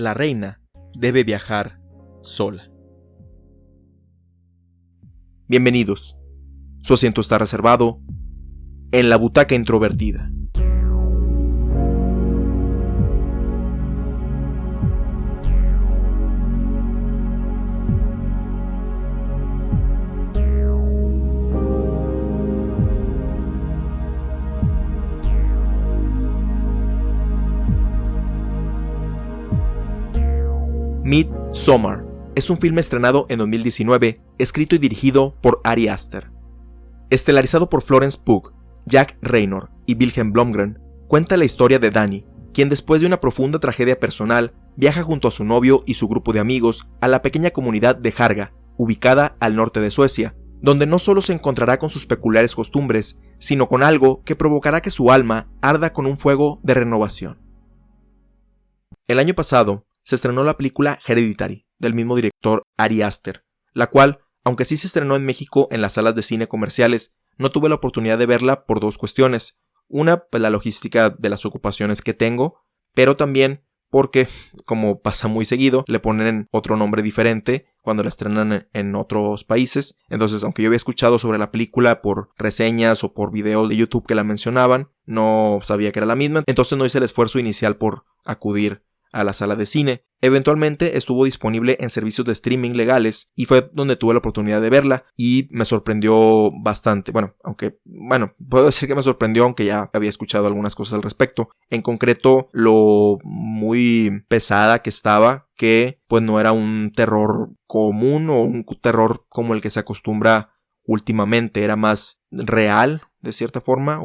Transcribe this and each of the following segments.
La reina debe viajar sola. Bienvenidos. Su asiento está reservado en la butaca introvertida. Midsommar es un filme estrenado en 2019, escrito y dirigido por Ari Aster. Estelarizado por Florence Pugh, Jack Reynor y Wilhelm Blomgren, cuenta la historia de Dani, quien después de una profunda tragedia personal, viaja junto a su novio y su grupo de amigos a la pequeña comunidad de Haga, ubicada al norte de Suecia, donde no solo se encontrará con sus peculiares costumbres, sino con algo que provocará que su alma arda con un fuego de renovación. El año pasado, se estrenó la película Hereditary, del mismo director Ari Aster, la cual, aunque sí se estrenó en México en las salas de cine comerciales, no tuve la oportunidad de verla por dos cuestiones. Una, pues la logística de las ocupaciones que tengo, pero también porque, como pasa muy seguido, le ponen otro nombre diferente cuando la estrenan en otros países. Entonces, aunque yo había escuchado sobre la película por reseñas o por videos de YouTube que la mencionaban, no sabía que era la misma, entonces no hice el esfuerzo inicial por acudir a la sala de cine. Eventualmente estuvo disponible en servicios de streaming legales y fue donde tuve la oportunidad de verla y me sorprendió bastante. Puedo decir que me sorprendió, aunque ya había escuchado algunas cosas al respecto. En concreto, lo muy pesada que estaba, que pues no era un terror común o un terror como el que se acostumbra últimamente, era más real de cierta forma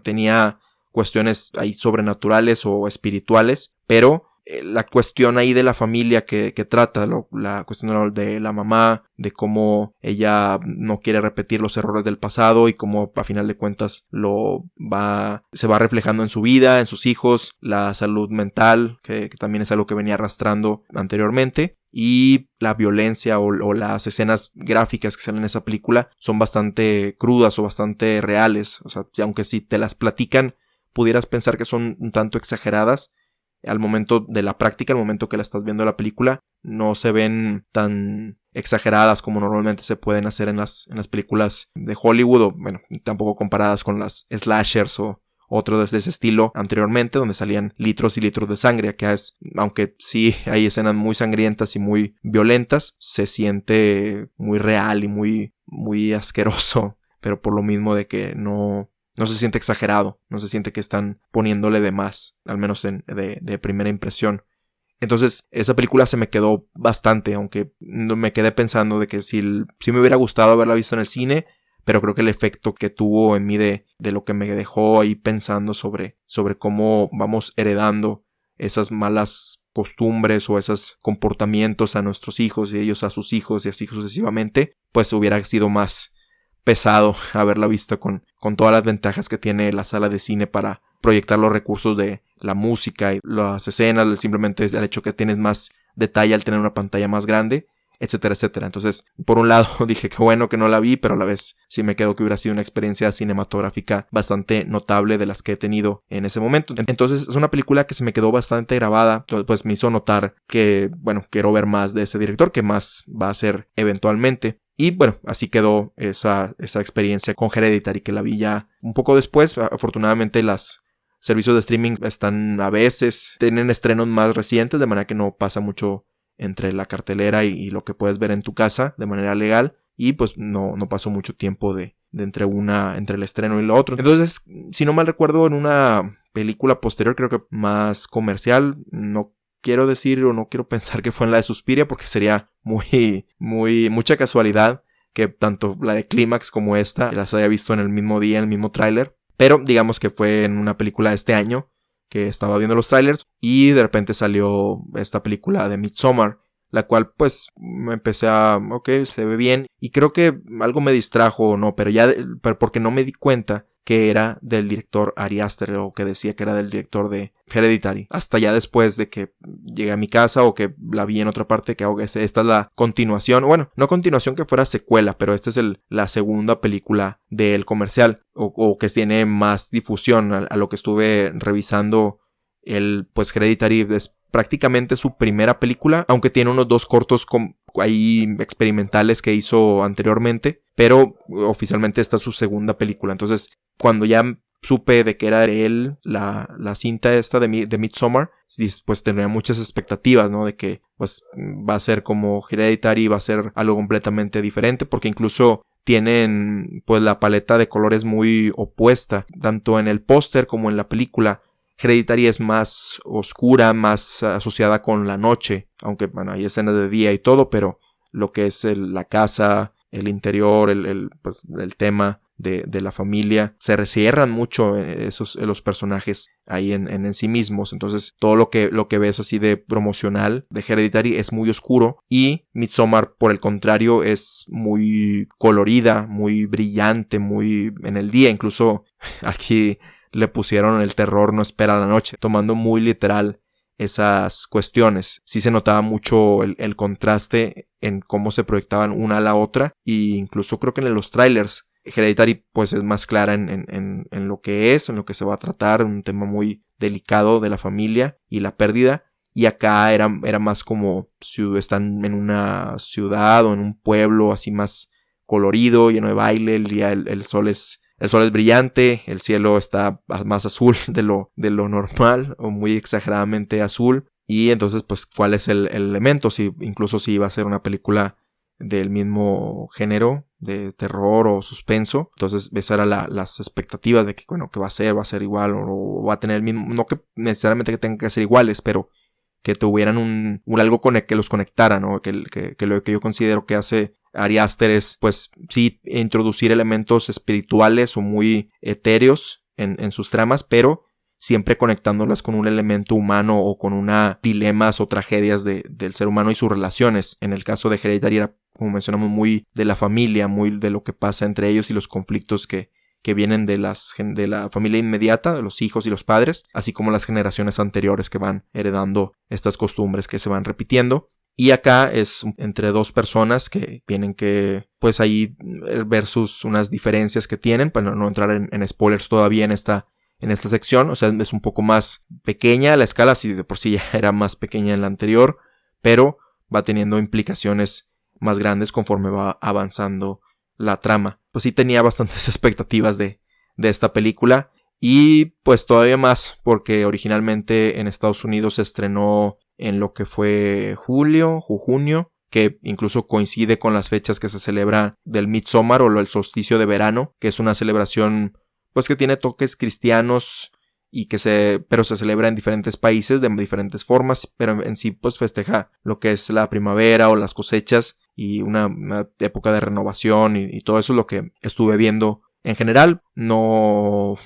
tenía cuestiones ahí sobrenaturales o espirituales, pero la cuestión ahí de la familia que trata, la cuestión de la mamá, de cómo ella no quiere repetir los errores del pasado y cómo a final de cuentas se va reflejando en su vida, en sus hijos, la salud mental, que también es algo que venía arrastrando anteriormente, y la violencia o las escenas gráficas que salen en esa película son bastante crudas o bastante reales. O sea, aunque si te las platican pudieras pensar que son un tanto exageradas, al momento de la práctica, al momento que la estás viendo la película, no se ven tan exageradas como normalmente se pueden hacer en las películas de Hollywood, tampoco comparadas con las slashers o otros de ese estilo anteriormente, donde salían litros y litros de sangre. Acá aunque sí hay escenas muy sangrientas y muy violentas, se siente muy real y muy, muy asqueroso, pero por lo mismo de que no se siente exagerado, no se siente que están poniéndole de más, al menos de primera impresión. Entonces, esa película se me quedó bastante, aunque me quedé pensando de que sí me hubiera gustado haberla visto en el cine, pero creo que el efecto que tuvo en mí de lo que me dejó ahí pensando sobre cómo vamos heredando esas malas costumbres o esos comportamientos a nuestros hijos y ellos a sus hijos y así sucesivamente, pues hubiera sido más pesado haberla visto con todas las ventajas que tiene la sala de cine para proyectar los recursos de la música y las escenas, simplemente el hecho que tienes más detalle al tener una pantalla más grande, etcétera, etcétera. Entonces, por un lado dije que bueno que no la vi, pero a la vez sí me quedo que hubiera sido una experiencia cinematográfica bastante notable de las que he tenido en ese momento. Entonces, es una película que se me quedó bastante grabada, pues me hizo notar que, quiero ver más de ese director, que más va a hacer eventualmente. Y así quedó esa experiencia con Hereditary, que la vi ya un poco después. Afortunadamente los servicios de streaming tienen estrenos más recientes, de manera que no pasa mucho entre la cartelera y lo que puedes ver en tu casa de manera legal. Y pues no pasó mucho tiempo entre el estreno y lo otro. Entonces, si no mal recuerdo, en una película posterior, creo que más comercial, no quiero decir o no quiero pensar que fue en la de Suspiria, porque sería mucha casualidad que tanto la de Clímax como esta las haya visto en el mismo día, en el mismo tráiler. Pero digamos que fue en una película de este año que estaba viendo los trailers y de repente salió esta película de Midsommar, la cual pues me empecé se ve bien, y creo que algo me distrajo, pero porque no me di cuenta que era del director Ari Aster, o que decía que era del director de Hereditary, hasta ya después de que llegué a mi casa o que la vi en otra parte, que esta es la continuación, no continuación que fuera secuela, pero esta es la segunda película del comercial, o que tiene más difusión a lo que estuve revisando Él, pues Hereditary es prácticamente su primera película, aunque tiene unos 2 cortos ahí experimentales que hizo anteriormente, pero oficialmente esta es su segunda película. Entonces, cuando ya supe de que era él la cinta esta de Midsommar, pues tenía muchas expectativas, ¿no? De que pues va a ser como Hereditary, va a ser algo completamente diferente, porque incluso tienen pues la paleta de colores muy opuesta, tanto en el póster como en la película. Hereditary es más oscura, más asociada con la noche, aunque bueno, hay escenas de día y todo, pero lo que es la casa, el interior, pues, el tema de la familia, se recierran mucho los personajes ahí en sí mismos. Entonces todo lo que ves así de promocional de Hereditary es muy oscuro, y Midsommar por el contrario es muy colorida, muy brillante, muy en el día. Incluso aquí le pusieron el terror no espera la noche, tomando muy literal esas cuestiones. Sí se notaba mucho el contraste en cómo se proyectaban una a la otra, y incluso creo que en los trailers Hereditary pues es más clara en lo que es, en lo que se va a tratar, un tema muy delicado de la familia y la pérdida, y acá era más como si están en una ciudad o en un pueblo así más colorido, lleno de baile. El día el sol es brillante, el cielo está más azul de lo normal, o muy exageradamente azul. Y entonces, pues, ¿cuál es el elemento? Incluso si iba a ser una película del mismo género, de terror o suspenso. Entonces, esas eran las expectativas de que, bueno, que va a ser igual, o va a tener el mismo, no que necesariamente que tengan que ser iguales, pero que tuvieran algo que los conectara, ¿no? Que lo que yo considero que hace Ari Aster es, pues, sí, introducir elementos espirituales o muy etéreos en sus tramas, pero siempre conectándolas con un elemento humano o con dilemas o tragedias del ser humano y sus relaciones. En el caso de Hereditary era, como mencionamos, muy de la familia, muy de lo que pasa entre ellos y los conflictos que vienen de la familia inmediata, de los hijos y los padres, así como las generaciones anteriores que van heredando estas costumbres que se van repitiendo. Y acá es entre 2 personas que tienen que, pues ahí versus unas diferencias que tienen, para no entrar en spoilers todavía en esta sección. O sea, es un poco más pequeña la escala, si de por sí ya era más pequeña en la anterior, pero va teniendo implicaciones más grandes conforme va avanzando la trama. Pues sí tenía bastantes expectativas de esta película, y pues todavía más porque originalmente en Estados Unidos se estrenó en lo que fue junio, que incluso coincide con las fechas que se celebra del Midsommar o el solsticio de verano, que es una celebración pues que tiene toques cristianos y pero se celebra en diferentes países de diferentes formas, pero en sí pues festeja lo que es la primavera o las cosechas y una época de renovación y todo eso es lo que estuve viendo. En general no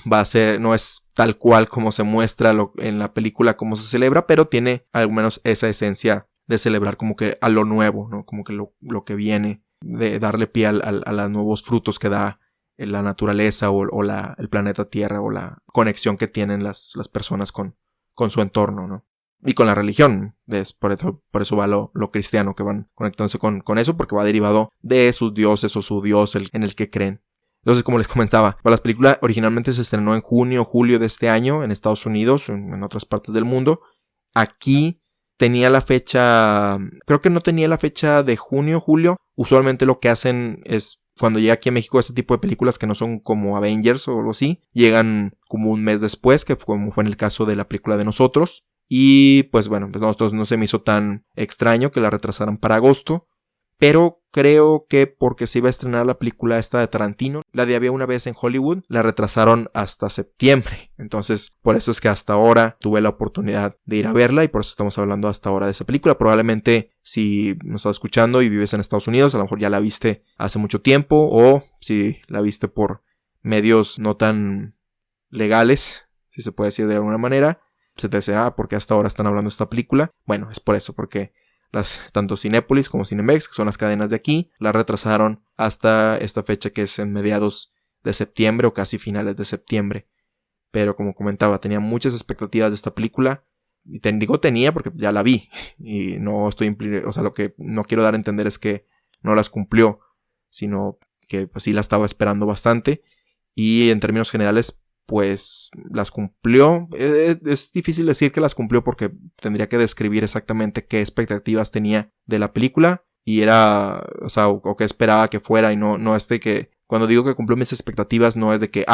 es tal cual como se muestra en la película como se celebra, pero tiene al menos esa esencia de celebrar como que a lo nuevo, ¿no? Como que lo que viene, de darle pie a los nuevos frutos que da la naturaleza o el planeta Tierra, o la conexión que tienen las personas con su entorno, ¿no? Y con la religión. Por eso va lo cristiano, que van conectándose con eso, porque va derivado de sus dioses o su dios en el que creen. Entonces, como les comentaba, la película originalmente se estrenó en junio o julio de este año en Estados Unidos, en otras partes del mundo. Aquí tenía la fecha, creo que no tenía la fecha de junio o julio. Usualmente lo que hacen es, cuando llega aquí a México este tipo de películas que no son como Avengers o algo así, llegan como un mes después, como fue en el caso de la película de Nosotros. Y pues bueno, pues nosotros no se me hizo tan extraño que la retrasaran para agosto. Pero creo que porque se iba a estrenar la película esta de Tarantino, la de Había una vez en Hollywood, la retrasaron hasta septiembre. Entonces, por eso es que hasta ahora tuve la oportunidad de ir a verla, y por eso estamos hablando hasta ahora de esa película. Probablemente si nos estás escuchando y vives en Estados Unidos, a lo mejor ya la viste hace mucho tiempo, o si la viste por medios no tan legales, si se puede decir de alguna manera, se te dirá, ¿por qué hasta ahora están hablando de esta película? Bueno, es por eso, porque tanto Cinépolis como Cinemex, que son las cadenas de aquí, la retrasaron hasta esta fecha, que es en mediados de septiembre o casi finales de septiembre. Pero como comentaba, tenía muchas expectativas de esta película. Y tenía porque ya la vi. Y no estoy o sea, lo que no quiero dar a entender es que no las cumplió, sino que pues sí la estaba esperando bastante. Y en términos generales, pues las cumplió. Es difícil decir que las cumplió porque tendría que describir exactamente qué expectativas tenía de la película y era, o qué esperaba que fuera, y no es de que, cuando digo que cumplió mis expectativas, no es de que,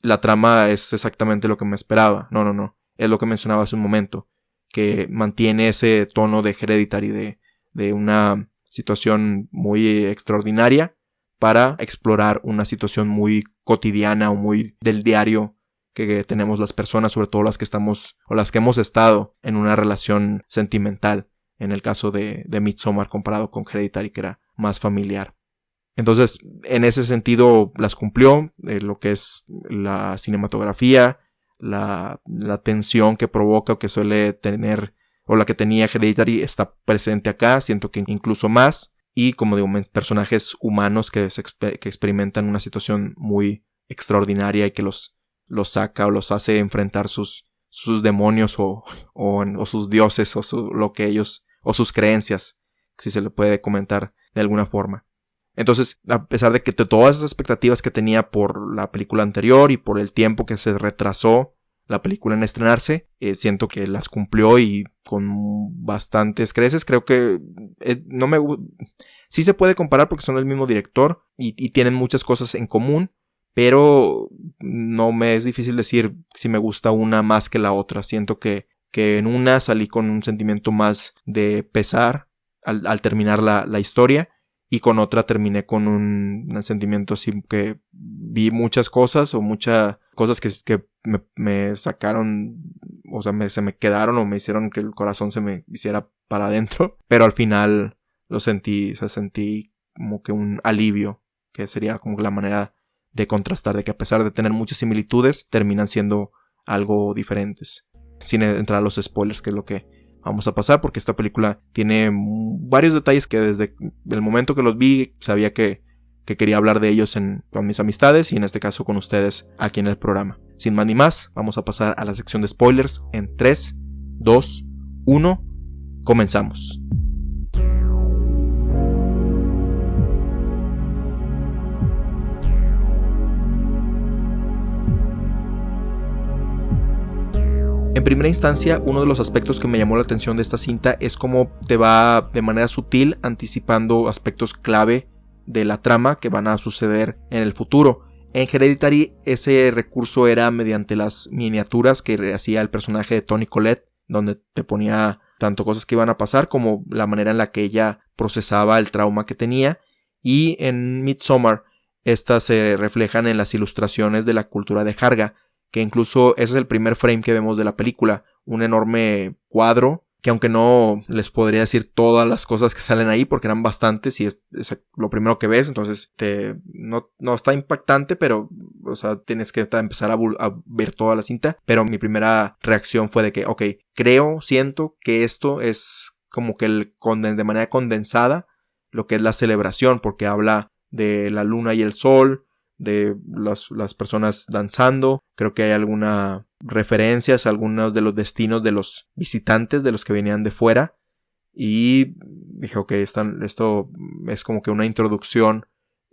la trama es exactamente lo que me esperaba. No. Es lo que mencionaba hace un momento, que mantiene ese tono de Hereditary, de una situación muy extraordinaria para explorar una situación muy cotidiana o muy del diario que tenemos las personas, sobre todo las que estamos o las que hemos estado en una relación sentimental, en el caso de Midsommar comparado con Hereditary, que era más familiar. Entonces, en ese sentido las cumplió. Lo que es la cinematografía, la tensión que provoca o que suele tener, o la que tenía Hereditary, está presente acá, siento que incluso más. Y como digo, personajes humanos que experimentan una situación muy extraordinaria y que los saca o los hace enfrentar sus demonios o sus dioses lo que ellos, o sus creencias, si se le puede comentar de alguna forma. Entonces, a pesar de que todas esas expectativas que tenía por la película anterior y por el tiempo que se retrasó la película en estrenarse, siento que las cumplió y con bastantes creces. Creo que sí se puede comparar porque son del mismo director y tienen muchas cosas en común, pero no me es difícil decir si me gusta una más que la otra. Siento que en una salí con un sentimiento más de pesar al terminar la historia, y con otra terminé con un sentimiento así que vi muchas cosas o muchas cosas que me sacaron, o sea, se me quedaron o me hicieron que el corazón se me hiciera para adentro, pero al final lo sentí, sentí como que un alivio, que sería como la manera de contrastar, de que a pesar de tener muchas similitudes, terminan siendo algo diferentes. Sin entrar a los spoilers, que es lo que vamos a pasar, porque esta película tiene varios detalles que desde el momento que los vi sabía que quería hablar de ellos con mis amistades y en este caso con ustedes aquí en el programa. Sin más ni más, vamos a pasar a la sección de spoilers en 3, 2, 1, comenzamos. En primera instancia, uno de los aspectos que me llamó la atención de esta cinta es cómo te va de manera sutil anticipando aspectos clave de la trama que van a suceder en el futuro. En Hereditary ese recurso era mediante las miniaturas que hacía el personaje de Toni Collette, donde te ponía tanto cosas que iban a pasar como la manera en la que ella procesaba el trauma que tenía. Y en Midsommar estas se reflejan en las ilustraciones de la cultura de Harga, que incluso ese es el primer frame que vemos de la película, un enorme cuadro, que aunque no les podría decir todas las cosas que salen ahí, porque eran bastantes y es lo primero que ves, entonces no está impactante, pero o sea, tienes que empezar a ver toda la cinta, pero mi primera reacción fue de que, siento que esto es como que de manera condensada lo que es la celebración, porque habla de la luna y el sol, de las personas danzando. Creo que hay algunas referencias a algunos de los destinos de los visitantes, de los que venían de fuera. Y dije, esto es como que una introducción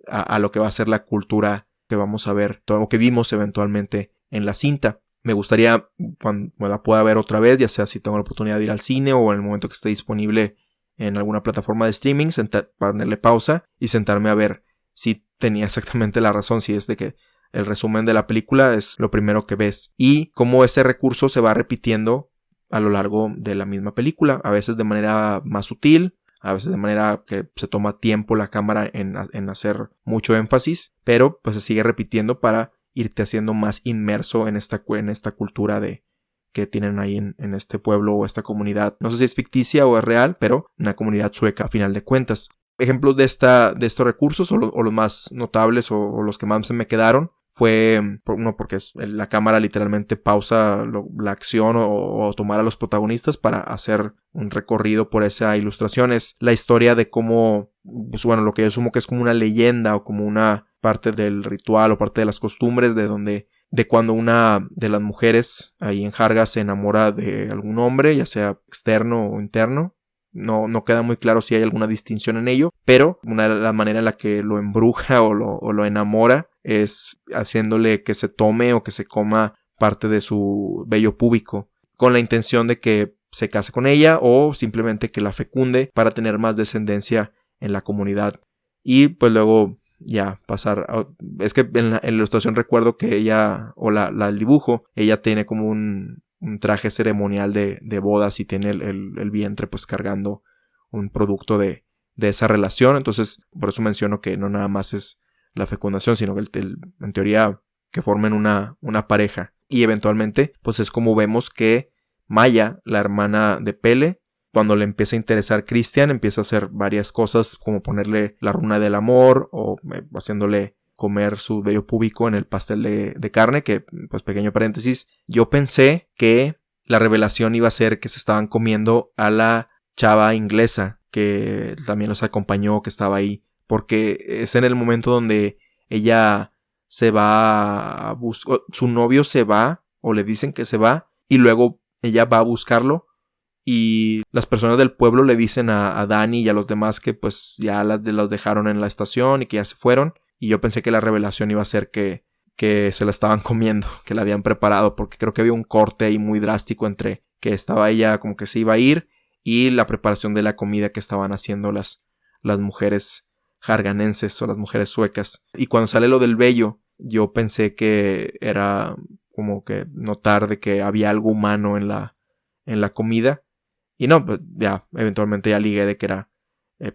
a lo que va a ser la cultura que vamos a ver, todo lo que vimos eventualmente en la cinta. Me gustaría, cuando la pueda ver otra vez, ya sea si tengo la oportunidad de ir al cine o en el momento que esté disponible en alguna plataforma de streaming, ponerle pausa y sentarme a ver si tenía exactamente la razón, si es de que el resumen de la película es lo primero que ves y cómo ese recurso se va repitiendo a lo largo de la misma película, a veces de manera más sutil, a veces de manera que se toma tiempo la cámara en hacer mucho énfasis, pero pues se sigue repitiendo para irte haciendo más inmerso en esta cultura que tienen ahí en este pueblo o esta comunidad. No sé si es ficticia o es real, pero una comunidad sueca a final de cuentas. Ejemplos de estos recursos o los más notables o los que más se me quedaron fue uno porque la cámara literalmente pausa la acción o tomar a los protagonistas para hacer un recorrido por esa ilustración. Es la historia de cómo, lo que yo asumo que es como una leyenda o como una parte del ritual o parte de las costumbres de cuando una de las mujeres ahí en Harga se enamora de algún hombre, ya sea externo o interno. No queda muy claro si hay alguna distinción en ello, pero la manera en la que lo embruja o lo enamora es haciéndole que se tome o que se coma parte de su vello púbico, con la intención de que se case con ella o simplemente que la fecunde para tener más descendencia en la comunidad. Y pues luego ya pasar es que en la ilustración recuerdo que ella, o el dibujo, ella tiene como un traje ceremonial de bodas y tiene el vientre pues cargando un producto de esa relación. Entonces por eso menciono que no nada más es la fecundación, sino que en teoría que formen una pareja. Y eventualmente pues es como vemos que Maya, la hermana de Pele, cuando le empieza a interesar Christian, empieza a hacer varias cosas como ponerle la runa del amor o haciéndole comer su vello púbico en el pastel de carne, que pues pequeño paréntesis, yo pensé que la revelación iba a ser que se estaban comiendo a la chava inglesa que también los acompañó, que estaba ahí, porque es en el momento donde ella se va a buscar, su novio se va o le dicen que se va y luego ella va a buscarlo y las personas del pueblo le dicen a Dani y a los demás que pues ya los dejaron en la estación y que ya se fueron. Y yo pensé que la revelación iba a ser que se la estaban comiendo, que la habían preparado, porque creo que había un corte ahí muy drástico entre que estaba ella como que se iba a ir y la preparación de la comida que estaban haciendo las mujeres jarganenses o las mujeres suecas. Y cuando sale lo del vello, yo pensé que era como que notar de que había algo humano en la comida. Y no, pues ya eventualmente ya ligué de que era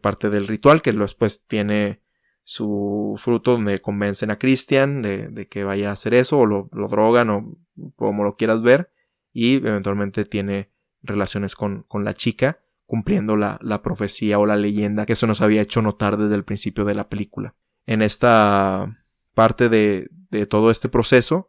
parte del ritual, que después tiene su fruto donde convencen a Christian de que vaya a hacer eso, o lo drogan, o como lo quieras ver, y eventualmente tiene relaciones con la chica, cumpliendo la profecía o la leyenda que se nos había hecho notar desde el principio de la película. En esta parte de todo este proceso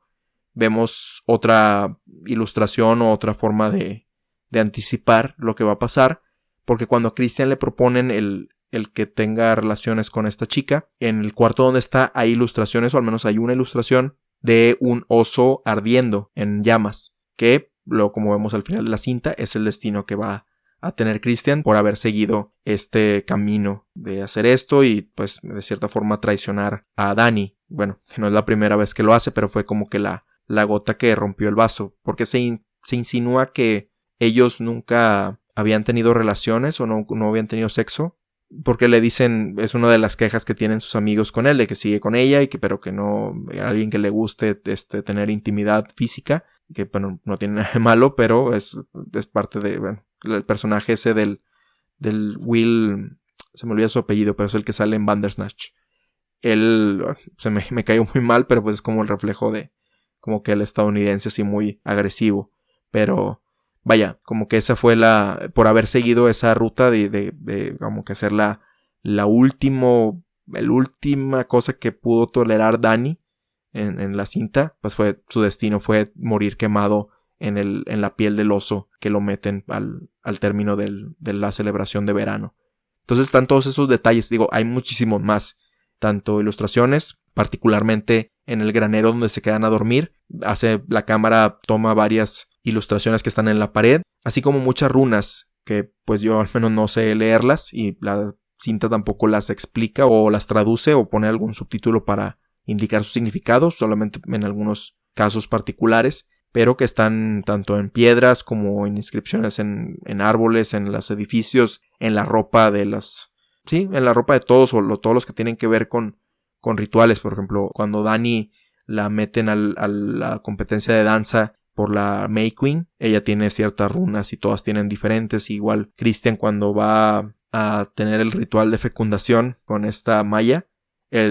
vemos otra ilustración o otra forma de anticipar lo que va a pasar, porque cuando a Christian le proponen el que tenga relaciones con esta chica, en el cuarto donde está hay ilustraciones, o al menos hay una ilustración de un oso ardiendo en llamas, que luego, como vemos al final de la cinta, es el destino que va a tener Christian por haber seguido este camino de hacer esto y pues de cierta forma traicionar a Dani. Bueno, que no es la primera vez que lo hace, pero fue como que la gota que rompió el vaso, porque se insinúa que ellos nunca habían tenido relaciones o no habían tenido sexo, porque le dicen, es una de las quejas que tienen sus amigos con él, de que sigue con ella pero que no, alguien que le guste tener intimidad física, que bueno, no tiene nada de malo, pero es parte de, bueno, el personaje ese del Will, se me olvida su apellido, pero es el que sale en Bandersnatch. Él me cayó muy mal, pero pues es como el reflejo de como que el estadounidense así muy agresivo, pero vaya, como que esa fue por haber seguido esa ruta de como que hacer la última cosa que pudo tolerar Dani en la cinta, pues su destino fue morir quemado en la piel del oso que lo meten al término de la celebración de verano. Entonces están todos esos detalles, digo, hay muchísimos más, tanto ilustraciones, particularmente en el granero donde se quedan a dormir, la cámara toma varias ilustraciones que están en la pared, así como muchas runas que pues yo al menos no sé leerlas y la cinta tampoco las explica o las traduce o pone algún subtítulo para indicar su significado, solamente en algunos casos particulares, pero que están tanto en piedras como en inscripciones en árboles, en los edificios, en la ropa de en la ropa de todos o todos los que tienen que ver con rituales. Por ejemplo, cuando Dani la meten a la competencia de danza por la May Queen, ella tiene ciertas runas y todas tienen diferentes. Igual Christian, cuando va a tener el ritual de fecundación con esta Maya,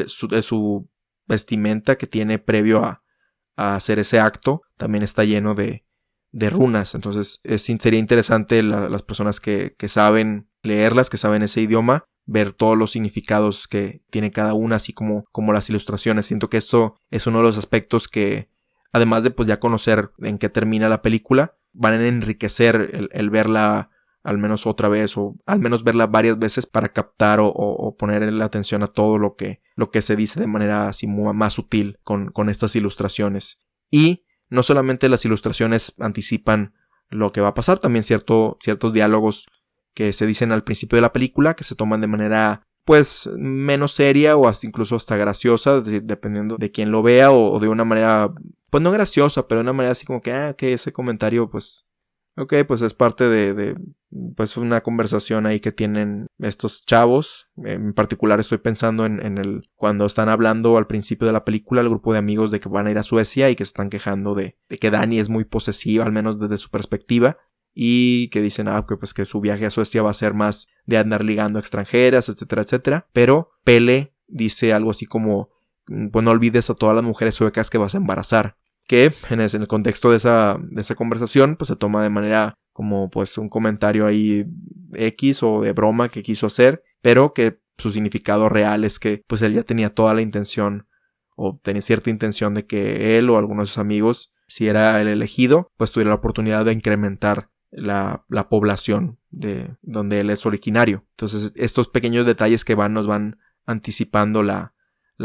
su vestimenta que tiene previo a hacer ese acto también está lleno de runas. Entonces sería interesante las personas que saben leerlas, que saben ese idioma, ver todos los significados que tiene cada una, así como las ilustraciones. Siento que esto es uno de los aspectos que, además de pues ya conocer en qué termina la película, van a enriquecer el verla al menos otra vez o al menos verla varias veces para captar o poner la atención a todo lo que se dice de manera así más sutil con estas ilustraciones. Y no solamente las ilustraciones anticipan lo que va a pasar, también ciertos diálogos que se dicen al principio de la película, que se toman de manera pues menos seria o incluso hasta graciosa, dependiendo de quién lo vea, o de una manera, pues no graciosa, pero de una manera así como que, ok, ese comentario, pues, ok, pues es parte de pues una conversación ahí que tienen estos chavos. En particular estoy pensando en cuando están hablando al principio de la película, el grupo de amigos de que van a ir a Suecia y que se están quejando de que Dani es muy posesiva, al menos desde su perspectiva. Y que dicen, que pues que su viaje a Suecia va a ser más de andar ligando a extranjeras, etcétera, etcétera. Pero Pelle dice algo así como, pues no olvides a todas las mujeres suecas que vas a embarazar. Que en el contexto de esa conversación, pues se toma de manera como pues un comentario ahí X o de broma que quiso hacer, pero que su significado real es que pues él ya tenía toda la intención, o tenía cierta intención de que él o algunos de sus amigos, si era el elegido, pues tuviera la oportunidad de incrementar la población de donde él es originario. Entonces estos pequeños detalles que nos van anticipando la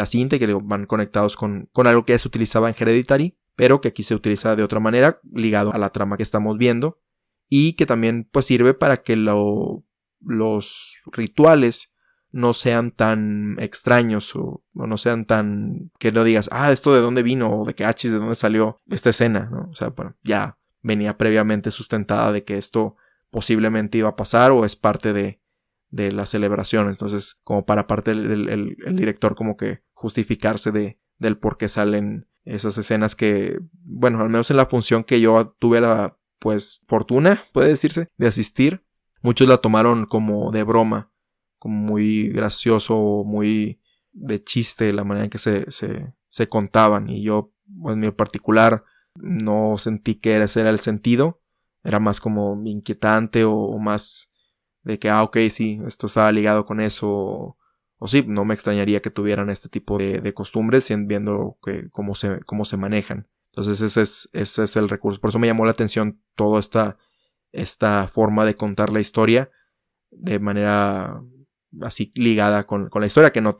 cinta y que van conectados con algo que ya se utilizaba en Hereditary, pero que aquí se utiliza de otra manera, ligado a la trama que estamos viendo, y que también pues sirve para que los rituales no sean tan extraños o no sean tan, que no digas, esto de dónde vino, o de qué de dónde salió esta escena, ¿no? O sea, bueno, ya venía previamente sustentada de que esto posiblemente iba a pasar o es parte de las celebraciones. Entonces, como para parte el director como que justificarse del por qué salen esas escenas que, bueno, al menos en la función que yo tuve la, pues, fortuna, puede decirse, de asistir, muchos la tomaron como de broma, como muy gracioso, muy de chiste la manera en que se contaban, y yo, en mi particular, no sentí que ese era el sentido. Era más como inquietante o más de que, ok, sí, esto estaba ligado con eso, o sí, no me extrañaría que tuvieran este tipo de costumbres, viendo cómo se manejan. Entonces ese es el recurso. Por eso me llamó la atención toda esta forma de contar la historia de manera así ligada con la historia, que no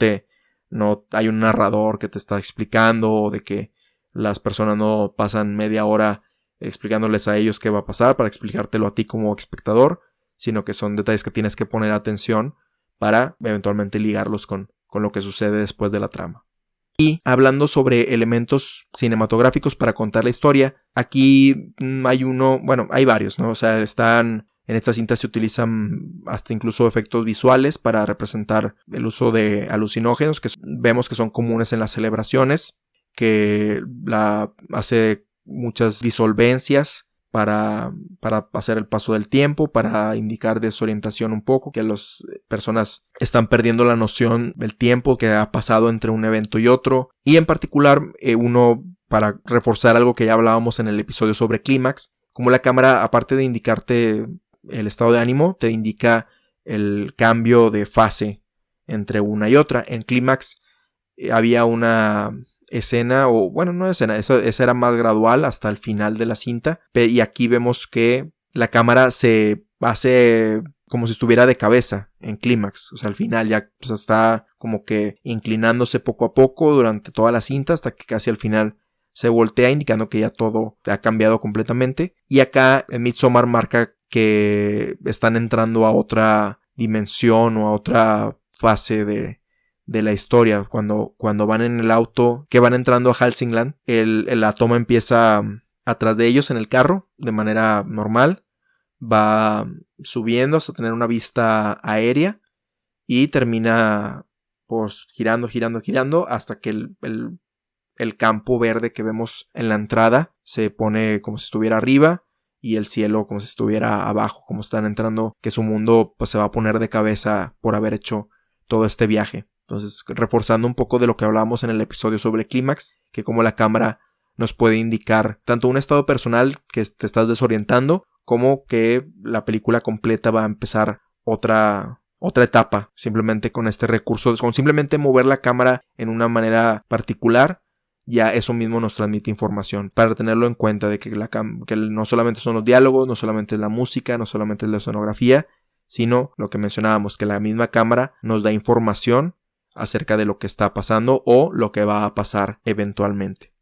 hay un narrador que te está explicando, o de que las personas no pasan media hora explicándoles a ellos qué va a pasar para explicártelo a ti como espectador, sino que son detalles que tienes que poner atención para eventualmente ligarlos con lo que sucede después de la trama. Y hablando sobre elementos cinematográficos para contar la historia, aquí hay varios, ¿no? O sea, en esta cinta se utilizan hasta incluso efectos visuales para representar el uso de alucinógenos, que vemos que son comunes en las celebraciones, que hace muchas disolvencias para hacer el paso del tiempo, para indicar desorientación un poco, que las personas están perdiendo la noción del tiempo que ha pasado entre un evento y otro. Y en particular, para reforzar algo que ya hablábamos en el episodio sobre Clímax, como la cámara, aparte de indicarte el estado de ánimo, te indica el cambio de fase entre una y otra. En Clímax había una escena, o bueno, no escena, esa era más gradual hasta el final de la cinta, y aquí vemos que la cámara se hace como si estuviera de cabeza en Clímax, o sea, al final ya pues, está como que inclinándose poco a poco durante toda la cinta hasta que casi al final se voltea, indicando que ya todo ha cambiado completamente. Y acá en Midsommar marca que están entrando a otra dimensión o a otra fase de la historia. Cuando van en el auto, que van entrando a Hälsingland, la toma empieza atrás de ellos en el carro de manera normal, va subiendo hasta tener una vista aérea y termina pues girando hasta que el campo verde que vemos en la entrada se pone como si estuviera arriba y el cielo como si estuviera abajo, como están entrando, que su mundo pues se va a poner de cabeza por haber hecho todo este viaje. Entonces, reforzando un poco de lo que hablábamos en el episodio sobre Clímax, que como la cámara nos puede indicar tanto un estado personal que te estás desorientando, como que la película completa va a empezar otra etapa, simplemente con este recurso, con simplemente mover la cámara en una manera particular, ya eso mismo nos transmite información, para tenerlo en cuenta de que no solamente son los diálogos, no solamente es la música, no solamente es la escenografía, sino lo que mencionábamos, que la misma cámara nos da información acerca de lo que está pasando o lo que va a pasar eventualmente.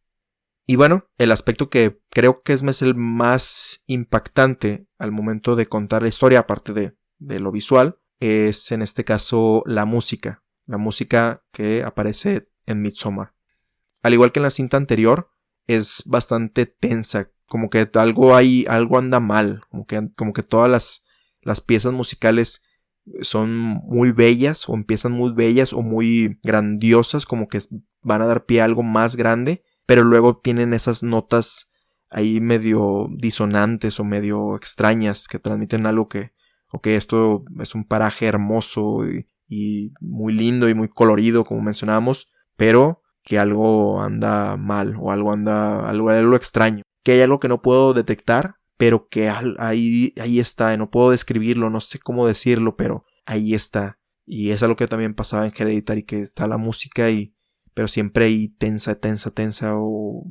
Y bueno, el aspecto que creo que es el más impactante al momento de contar la historia, aparte de lo visual, es en este caso la música que aparece en Midsommar. Al igual que en la cinta anterior, es bastante tensa, como que algo anda mal, como que todas las piezas musicales son muy bellas, o empiezan muy bellas o muy grandiosas, como que van a dar pie a algo más grande, pero luego tienen esas notas ahí medio disonantes o medio extrañas que transmiten algo que, ok, esto es un paraje hermoso y muy lindo y muy colorido, como mencionábamos, pero que algo anda mal o algo extraño, que hay algo que no puedo detectar, pero que ahí está, no puedo describirlo, no sé cómo decirlo, pero ahí está. Y es algo que también pasaba en Hereditary, que está la música pero siempre ahí tensa o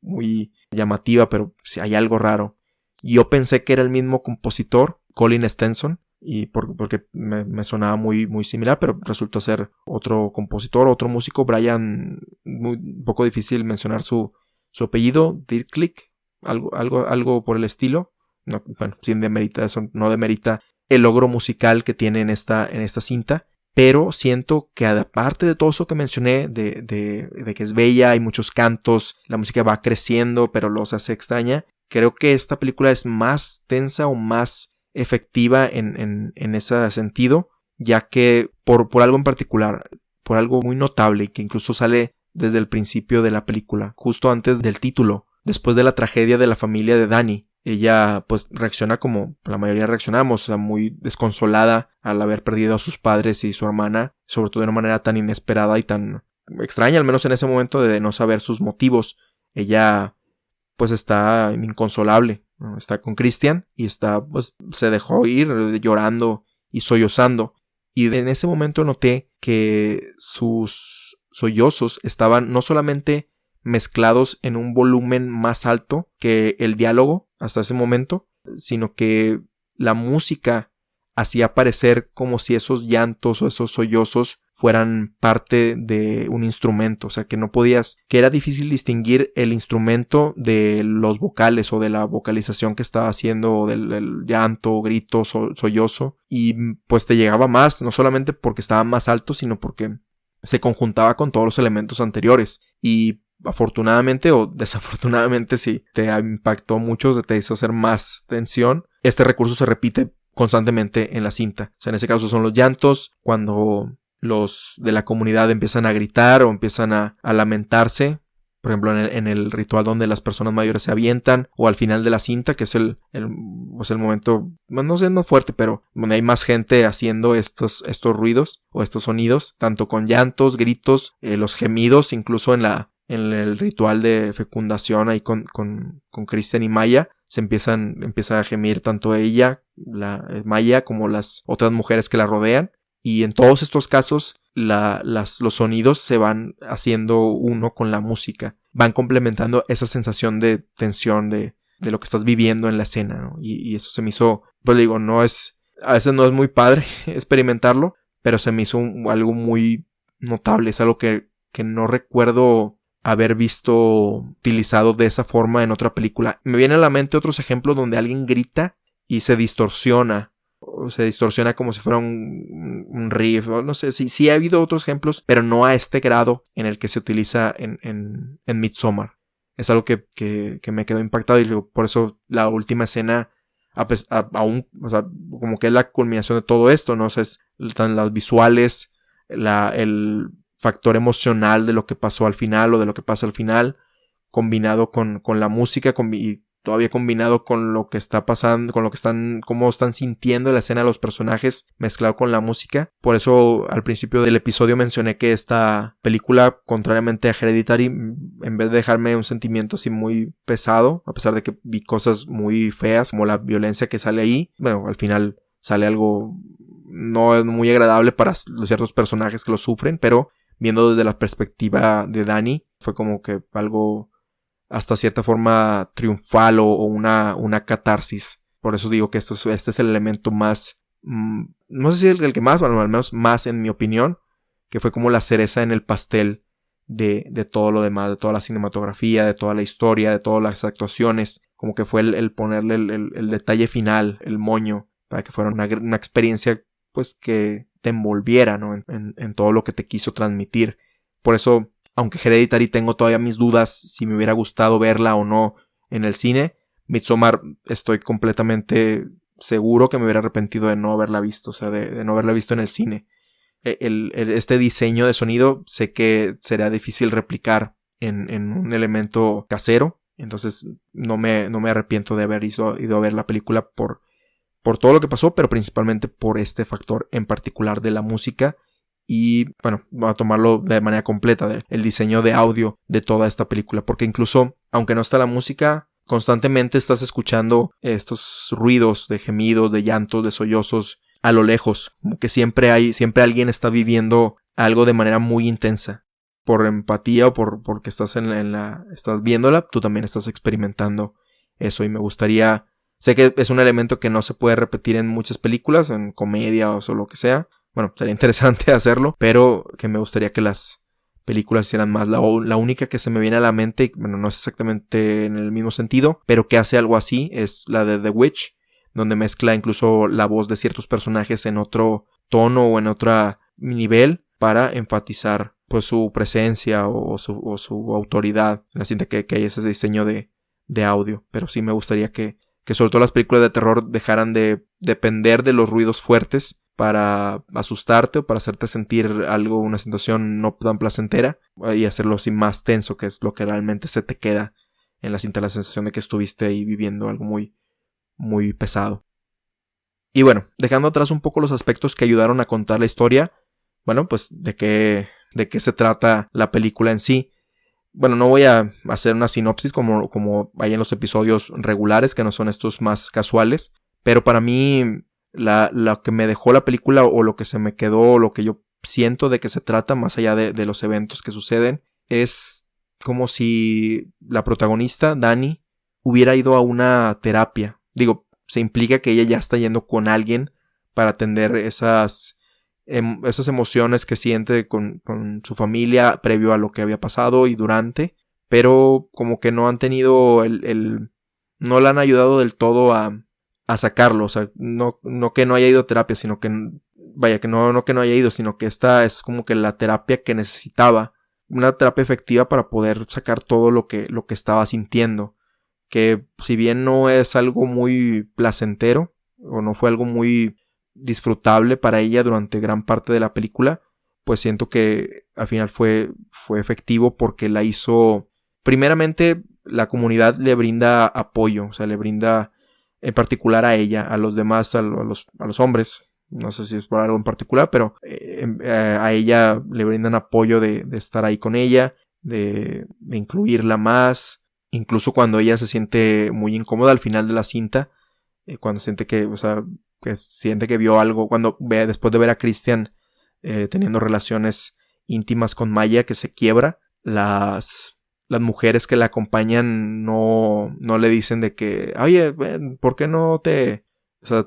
muy llamativa, pero sí hay algo raro. Y yo pensé que era el mismo compositor, Colin Stenson, y porque me sonaba muy, muy similar, pero resultó ser otro compositor, otro músico, Brian, un poco difícil mencionar su apellido, Dirklick, algo por el estilo. No, bueno, sin demerita, eso no demerita el logro musical que tiene en esta cinta, pero siento que aparte de todo eso que mencioné, de que es bella, hay muchos cantos, la música va creciendo, pero luego se hace extraña, creo que esta película es más tensa o más efectiva en ese sentido, ya que por algo en particular, por algo muy notable, que incluso sale desde el principio de la película, justo antes del título, después de la tragedia de la familia de Dani. Ella pues reacciona como la mayoría reaccionamos, o sea, muy desconsolada al haber perdido a sus padres y su hermana, sobre todo de una manera tan inesperada y tan extraña, al menos en ese momento, de no saber sus motivos. Ella pues está inconsolable, ¿no? Está con Christian y pues se dejó ir llorando y sollozando. Y en ese momento noté que sus sollozos estaban no solamente mezclados en un volumen más alto que el diálogo hasta ese momento, sino que la música hacía parecer como si esos llantos o esos sollozos fueran parte de un instrumento, o sea que que era difícil distinguir el instrumento de los vocales o de la vocalización que estaba haciendo, o del llanto, grito, sollozo, y pues te llegaba más, no solamente porque estaba más alto, sino porque se conjuntaba con todos los elementos anteriores. Y afortunadamente o desafortunadamente, si te impactó mucho, te hizo hacer más tensión, este recurso se repite constantemente en la cinta. O sea, en ese caso son los llantos, cuando los de la comunidad empiezan a gritar o empiezan a lamentarse, por ejemplo en el ritual donde las personas mayores se avientan, o al final de la cinta, que es el momento, no sé, más fuerte, pero donde hay más gente haciendo estos ruidos o estos sonidos, tanto con llantos, gritos, los gemidos, incluso en el ritual de fecundación ahí con Christian y Maya, empieza a gemir tanto ella, Maya, como las otras mujeres que la rodean. Y en todos estos casos, los sonidos se van haciendo uno con la música. Van complementando esa sensación de tensión de lo que estás viviendo en la escena, ¿no? Y eso se me hizo, pues digo, a veces no es muy padre experimentarlo, pero se me hizo algo muy notable. Es algo que no recuerdo haber visto utilizado de esa forma en otra película. Me vienen a la mente otros ejemplos donde alguien grita y se distorsiona como si fuera un riff, no sé, sí ha habido otros ejemplos, pero no a este grado en el que se utiliza en Midsommar. Es algo que me quedó impactado, y por eso la última escena aún, o sea, como que es la culminación de todo esto, ¿no? O sea, están las visuales, el factor emocional de lo que pasó al final o de lo que pasa al final, combinado con la música, y todavía combinado con lo que está pasando, con lo que cómo están sintiendo la escena de los personajes, mezclado con la música. Por eso al principio del episodio mencioné que esta película, contrariamente a Hereditary, en vez de dejarme un sentimiento así muy pesado, a pesar de que vi cosas muy feas, como la violencia que sale ahí, bueno, al final sale algo no muy agradable para ciertos personajes que lo sufren, pero viendo desde la perspectiva de Dani, fue como que algo hasta cierta forma triunfal o una catarsis. Por eso digo que este es el elemento más, no sé si el que más, bueno, al menos más en mi opinión, que fue como la cereza en el pastel de todo lo demás, de toda la cinematografía, de toda la historia, de todas las actuaciones, como que fue el ponerle el detalle final, el moño, para que fuera una experiencia pues que te envolviera, ¿no? En todo lo que te quiso transmitir. Por eso, aunque Hereditary tengo todavía mis dudas si me hubiera gustado verla o no en el cine, Midsommar estoy completamente seguro que me hubiera arrepentido de no haberla visto, o sea, de no haberla visto en el cine. Este diseño de sonido sé que sería difícil replicar en un elemento casero, entonces no me arrepiento de haber ido a ver la película por todo lo que pasó, pero principalmente por este factor en particular de la música. Y bueno, voy a tomarlo de manera completa, el diseño de audio de toda esta película, porque incluso aunque no está la música, constantemente estás escuchando estos ruidos de gemidos, de llantos, de sollozos a lo lejos, como que siempre alguien está viviendo algo de manera muy intensa. Por empatía o porque estás estás viéndola, tú también estás experimentando eso, y me gustaría, sé que es un elemento que no se puede repetir en muchas películas, en comedia o lo que sea. Bueno, sería interesante hacerlo, pero que me gustaría que las películas hicieran más. La única que se me viene a la mente, bueno, no es exactamente en el mismo sentido, pero que hace algo así, es la de The Witch, donde mezcla incluso la voz de ciertos personajes en otro tono o en otro nivel para enfatizar pues su presencia o su autoridad en la cinta, que hay ese diseño de audio. Pero sí me gustaría que sobre todo las películas de terror dejaran de depender de los ruidos fuertes para asustarte o para hacerte sentir algo, una situación no tan placentera, y hacerlo así más tenso, que es lo que realmente se te queda en la cinta, la sensación de que estuviste ahí viviendo algo muy, muy pesado. Y bueno, dejando atrás un poco los aspectos que ayudaron a contar la historia, bueno, pues de qué se trata la película en sí. Bueno, no voy a hacer una sinopsis como hay en los episodios regulares, que no son estos más casuales, pero para mí lo que me dejó la película, o lo que se me quedó, o lo que yo siento de que se trata, más allá de los eventos que suceden, es como si la protagonista, Dani, hubiera ido a una terapia. Digo, se implica que ella ya está yendo con alguien para atender esas emociones que siente con su familia previo a lo que había pasado y durante, pero como que no han tenido no la han ayudado del todo a sacarlo. O sea, no que no haya ido a terapia, sino que vaya, que no que no haya ido, sino que esta es como que la terapia que necesitaba, una terapia efectiva para poder sacar todo lo que estaba sintiendo, que si bien no es algo muy placentero o no fue algo muy disfrutable para ella durante gran parte de la película, pues siento que al final fue efectivo, porque la hizo, primeramente la comunidad le brinda apoyo, o sea, le brinda en particular a ella, a los demás, a los hombres, no sé si es por algo en particular, pero a ella le brindan apoyo de estar ahí con ella, de incluirla más, incluso cuando ella se siente muy incómoda al final de la cinta, cuando siente que, o sea, que siente que vio algo, cuando después de ver a Christian teniendo relaciones íntimas con Maya, que se quiebra, las mujeres que la acompañan no le dicen de que, oye, ¿por qué no te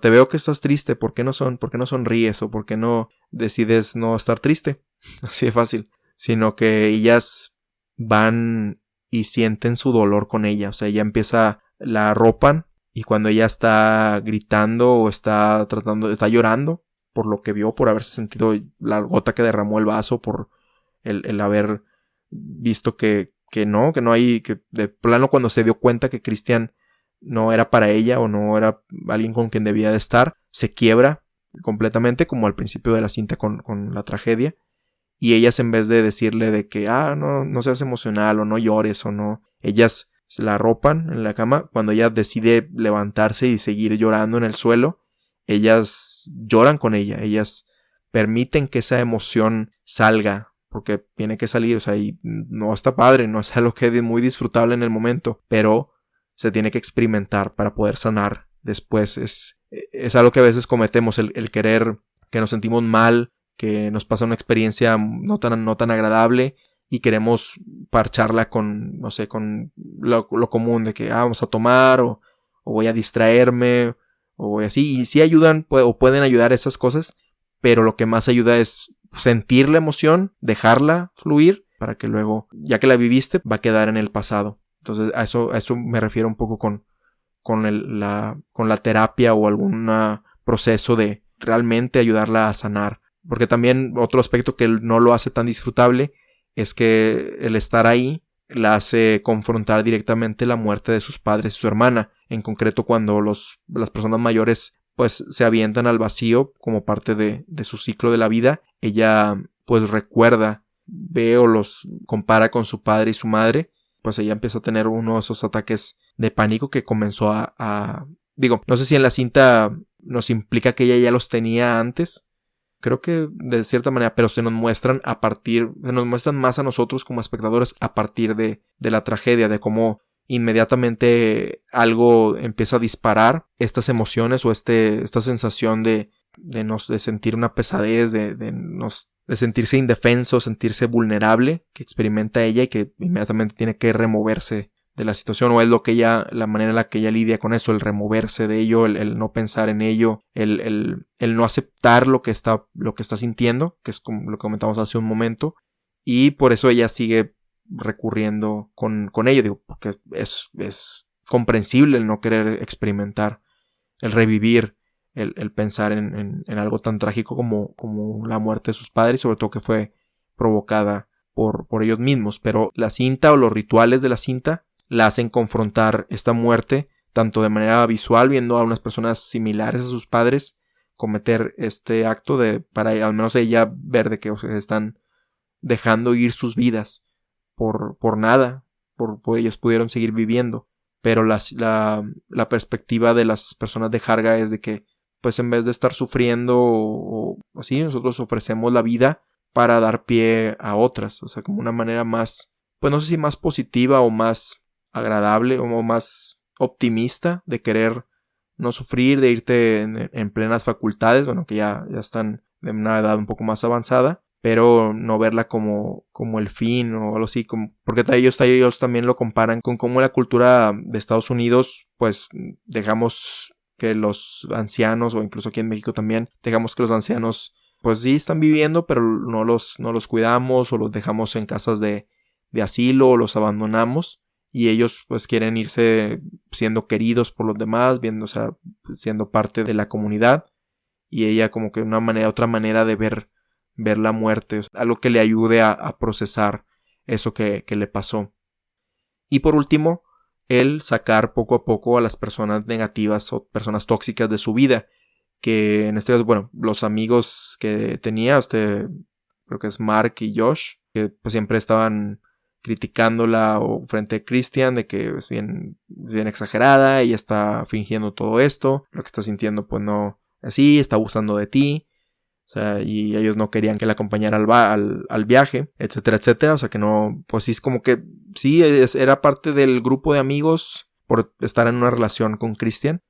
veo que estás triste? ¿Por qué no sonríes? ¿O por qué no decides no estar triste? Así de fácil. Sino que ellas van y sienten su dolor con ella. O sea, ella la arropan, y cuando ella está gritando o está llorando por lo que vio, por haberse sentido la gota que derramó el vaso, por el haber visto que no hay, que de plano cuando se dio cuenta que Christian no era para ella o no era alguien con quien debía de estar, se quiebra completamente, como al principio de la cinta con la tragedia, y ellas, en vez de decirle de que no seas emocional o no llores o no, ellas se la arropan en la cama. Cuando ella decide levantarse y seguir llorando en el suelo, ellas lloran con ella, ellas permiten que esa emoción salga, porque tiene que salir, o sea, y no está padre, no es algo que es muy disfrutable en el momento, pero se tiene que experimentar para poder sanar después. Es algo que a veces cometemos, el querer, que nos sentimos mal, que nos pasa una experiencia no tan agradable, y queremos parcharla con, no sé, con lo común de que vamos a tomar, o voy a distraerme, o voy así, y sí ayudan, o pueden ayudar esas cosas, pero lo que más ayuda es sentir la emoción, dejarla fluir, para que luego, ya que la viviste, va a quedar en el pasado. Entonces a eso me refiero un poco con la terapia o algún proceso de realmente ayudarla a sanar. Porque también otro aspecto que no lo hace tan disfrutable es que el estar ahí la hace confrontar directamente la muerte de sus padres y su hermana. En concreto, cuando las personas mayores pues se avientan al vacío como parte de su ciclo de la vida, ella pues recuerda, ve o los compara con su padre y su madre, pues ella empieza a tener uno de esos ataques de pánico que comenzó digo, no sé si en la cinta nos implica que ella ya los tenía antes, creo que de cierta manera, pero se nos muestran más a nosotros como espectadores a partir de la tragedia, de cómo inmediatamente algo empieza a disparar estas emociones o esta sensación de sentir una pesadez, de sentirse indefenso, sentirse vulnerable que experimenta ella y que inmediatamente tiene que removerse de la situación, o es la manera en la que ella lidia con eso, el removerse de ello, el no pensar en ello, el no aceptar lo que está sintiendo, que es como lo que comentamos hace un momento, y por eso ella sigue recurriendo con ello, digo, porque es comprensible el no querer experimentar, el revivir, el pensar en algo tan trágico como la muerte de sus padres, sobre todo que fue provocada por ellos mismos, pero la cinta o los rituales de la cinta la hacen confrontar esta muerte tanto de manera visual, viendo a unas personas similares a sus padres cometer este acto para al menos ella ver de que están dejando ir sus vidas por nada, por ellos pudieron seguir viviendo, pero la perspectiva de las personas de Harga es de que pues en vez de estar sufriendo o así, nosotros ofrecemos la vida para dar pie a otras, o sea, como una manera más, pues no sé si más positiva o más agradable o más optimista de querer no sufrir, de irte en plenas facultades, bueno, que ya están de una edad un poco más avanzada, pero no verla como el fin o algo así, porque ellos también lo comparan con cómo la cultura de Estados Unidos, pues dejamos que los ancianos, o incluso aquí en México también, dejamos que los ancianos pues sí están viviendo, pero no los cuidamos o los dejamos en casas de asilo o los abandonamos. Y ellos pues quieren irse siendo queridos por los demás, o sea, siendo parte de la comunidad. Y ella como que otra manera de ver la muerte, o sea, algo que le ayude a procesar eso que le pasó. Y por último, el sacar poco a poco a las personas negativas o personas tóxicas de su vida. Que en este caso, bueno, los amigos que tenía, creo que es Mark y Josh, que pues siempre estaban criticándola o frente a Christian de que es bien exagerada, ella está fingiendo todo esto, lo que está sintiendo pues no así, está abusando de ti, o sea, y ellos no querían que la acompañara al viaje, etcétera, etcétera, o sea que no, pues sí es como que sí, era parte del grupo de amigos por estar en una relación con Christian,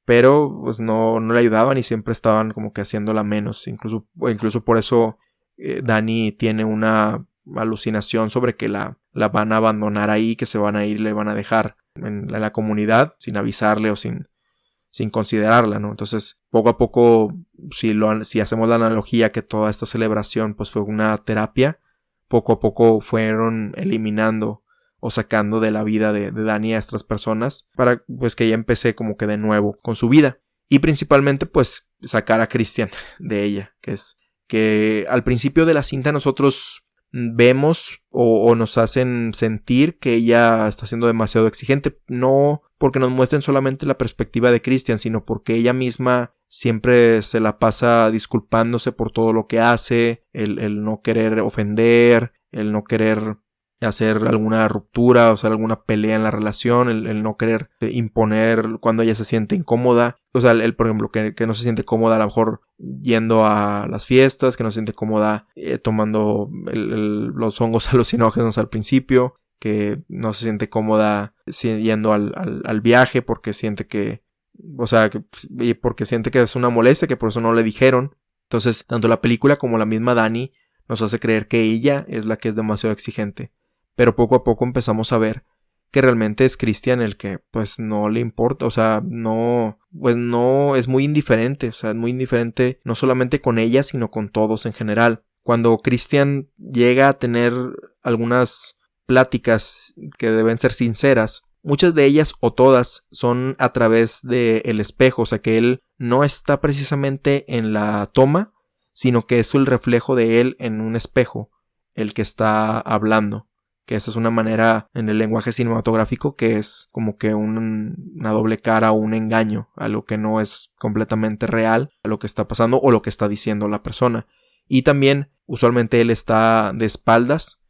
pero pues no le ayudaban y siempre estaban como que haciéndola menos, incluso por eso Dani tiene una alucinación sobre que la van a abandonar ahí, que se van a ir y le van a dejar en la comunidad sin avisarle o sin considerarla, ¿no? Entonces, poco a poco, si hacemos la analogía que toda esta celebración pues fue una terapia, poco a poco fueron eliminando o sacando de la vida de Dani a estas personas para pues que ella empecé como que de nuevo con su vida. Y principalmente pues sacar a Christian de ella, que es que al principio de la cinta nosotros vemos o nos hacen sentir que ella está siendo demasiado exigente, no porque nos muestren solamente la perspectiva de Christian, sino porque ella misma siempre se la pasa disculpándose por todo lo que hace, el no querer ofender, el no querer hacer alguna ruptura, o sea, alguna pelea en la relación, el no querer imponer cuando ella se siente incómoda, o sea, por ejemplo, que no se siente cómoda a lo mejor yendo a las fiestas, que no se siente cómoda tomando los hongos alucinógenos al principio, que no se siente cómoda yendo al viaje porque siente que, o sea, porque siente que es una molestia, que por eso no le dijeron. Entonces, tanto la película como la misma Dani nos hace creer que ella es la que es demasiado exigente. Pero poco a poco empezamos a ver que realmente es Christian el que pues no le importa, o sea, no es muy indiferente, o sea, es muy indiferente no solamente con ella, sino con todos en general. Cuando Christian llega a tener algunas pláticas que deben ser sinceras muchas de ellas o todas son a través del espejo, o sea que él no está precisamente en la toma, sino que es el reflejo de él en un espejo, el que está hablando. Que esa es una manera en el lenguaje cinematográfico que es como que una doble cara o un engaño a lo que no es completamente real, a lo que está pasando o lo que está diciendo la persona. Y también usualmente él está de espaldas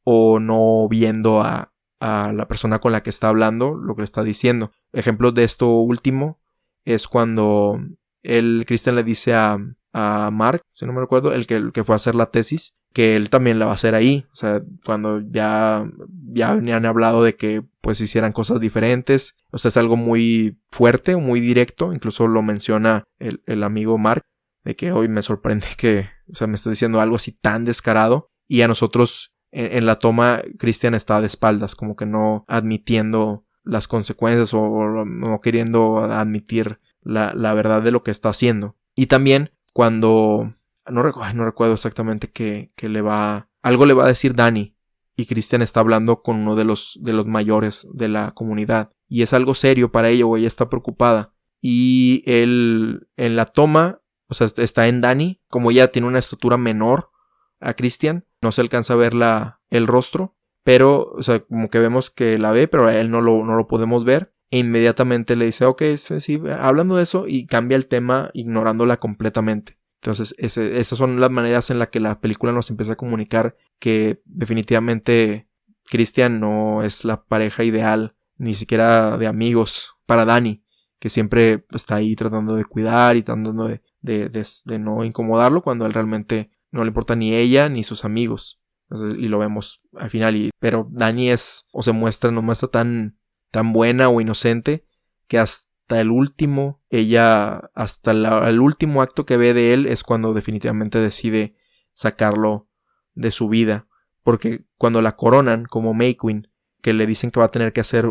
o no viendo a la persona con la que está hablando lo que le está diciendo. Ejemplo de esto último es cuando Christian le dice a Mark, si no me recuerdo, el que fue a hacer la tesis, que él también la va a hacer ahí. O sea, cuando ya habían hablado de que pues hicieran cosas diferentes. O sea, es algo muy fuerte, muy directo. Incluso lo menciona el amigo Mark, de que hoy me sorprende que, o sea, me está diciendo algo así tan descarado. Y a nosotros en la toma Christian está de espaldas, como que no admitiendo las consecuencias o no queriendo admitir la verdad de lo que está haciendo. Y también cuando no recuerdo exactamente que algo le va a decir Dani y Christian está hablando con uno de los mayores de la comunidad y es algo serio para ella o ella está preocupada y él en la toma, o sea, está en Dani, como ella tiene una estatura menor a Christian, no se alcanza a ver el rostro, pero o sea, como que vemos que la ve, pero a él no lo podemos ver. E inmediatamente le dice, ok, sí, hablando de eso, y cambia el tema ignorándola completamente. Entonces, esas son las maneras en las que la película nos empieza a comunicar que definitivamente Christian no es la pareja ideal, ni siquiera de amigos, para Dani, que siempre está ahí tratando de cuidar y tratando de no incomodarlo cuando él realmente no le importa ni ella ni sus amigos. Entonces, y lo vemos al final, pero Dani no muestra tan buena o inocente que hasta el último, el último acto que ve de él es cuando definitivamente decide sacarlo de su vida, porque cuando la coronan como May Queen, que le dicen que va a tener que hacer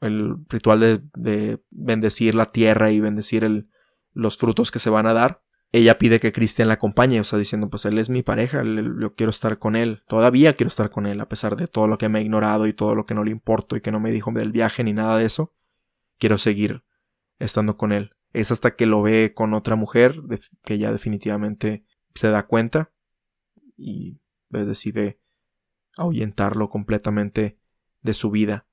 el ritual de bendecir la tierra y bendecir los frutos que se van a dar, ella pide que Christian la acompañe, o sea, diciendo, pues él es mi pareja, yo quiero estar con él, todavía quiero estar con él, a pesar de todo lo que me ha ignorado y todo lo que no le importo y que no me dijo del viaje ni nada de eso, quiero seguir estando con él. Es hasta que lo ve con otra mujer, que ya definitivamente se da cuenta y decide ahuyentarlo completamente de su vida.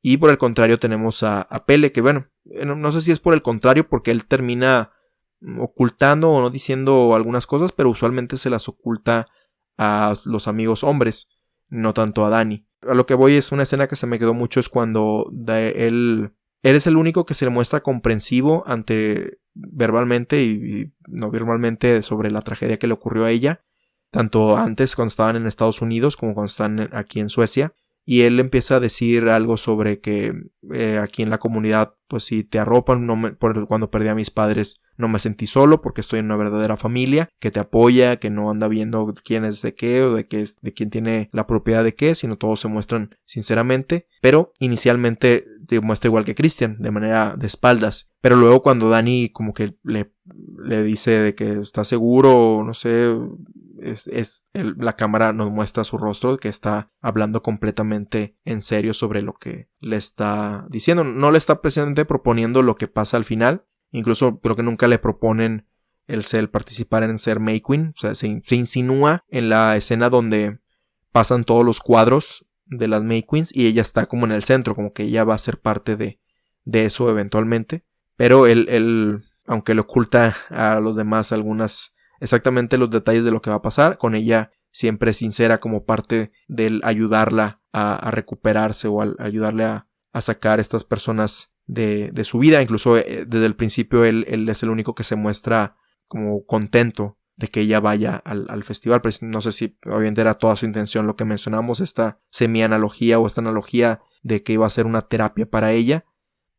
Y por el contrario tenemos a Pele, que bueno, no sé si es por el contrario, porque él termina ocultando o no diciendo algunas cosas, pero usualmente se las oculta a los amigos hombres, no tanto a Dani. A lo que voy es una escena que se me quedó mucho, es cuando él es el único que se le muestra comprensivo verbalmente y no verbalmente sobre la tragedia que le ocurrió a ella, tanto antes cuando estaban en Estados Unidos como cuando están aquí en Suecia. Y él empieza a decir algo sobre que aquí en la comunidad, pues si te arropan, cuando perdí a mis padres no me sentí solo porque estoy en una verdadera familia que te apoya, que no anda viendo quién es de qué o de quién tiene la propiedad de qué, sino todos se muestran sinceramente. Pero inicialmente te muestra igual que Christian, de manera de espaldas. Pero luego cuando Dani como que le dice de que está seguro, no sé, la cámara nos muestra su rostro, que está hablando completamente en serio sobre lo que le está diciendo. No le está precisamente proponiendo lo que pasa al final. Incluso creo que nunca le proponen el participar en ser May Queen. O sea, se insinúa en la escena donde pasan todos los cuadros de las May Queens y ella está como en el centro, como que ella va a ser parte de eso eventualmente. Pero él, aunque le oculta a los demás exactamente los detalles de lo que va a pasar, con ella siempre es sincera como parte del ayudarla a recuperarse o ayudarle a sacar a estas personas de su vida. Incluso desde el principio él es el único que se muestra como contento de que ella vaya al festival. Pero no sé si obviamente era toda su intención lo que mencionamos, esta semi-analogía o esta analogía de que iba a ser una terapia para ella,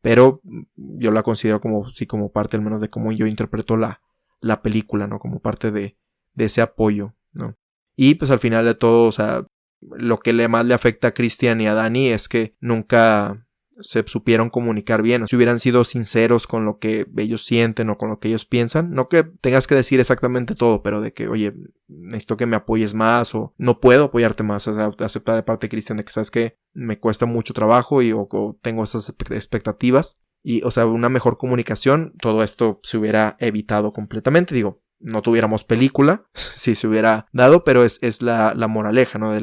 pero yo la considero como parte al menos de cómo yo interpreto la película, ¿no? Como parte de ese apoyo, ¿no? Y pues al final de todo, o sea, lo que más le afecta a Christian y a Dani es que nunca se supieron comunicar bien, si hubieran sido sinceros con lo que ellos sienten o con lo que ellos piensan, no que tengas que decir exactamente todo, pero de que, oye, necesito que me apoyes más o no puedo apoyarte más, o sea, aceptar de parte de Christian de que sabes que me cuesta mucho trabajo o tengo esas expectativas y, o sea, una mejor comunicación, todo esto se hubiera evitado completamente, digo, no tuviéramos película si se hubiera dado, pero es la moraleja, ¿no?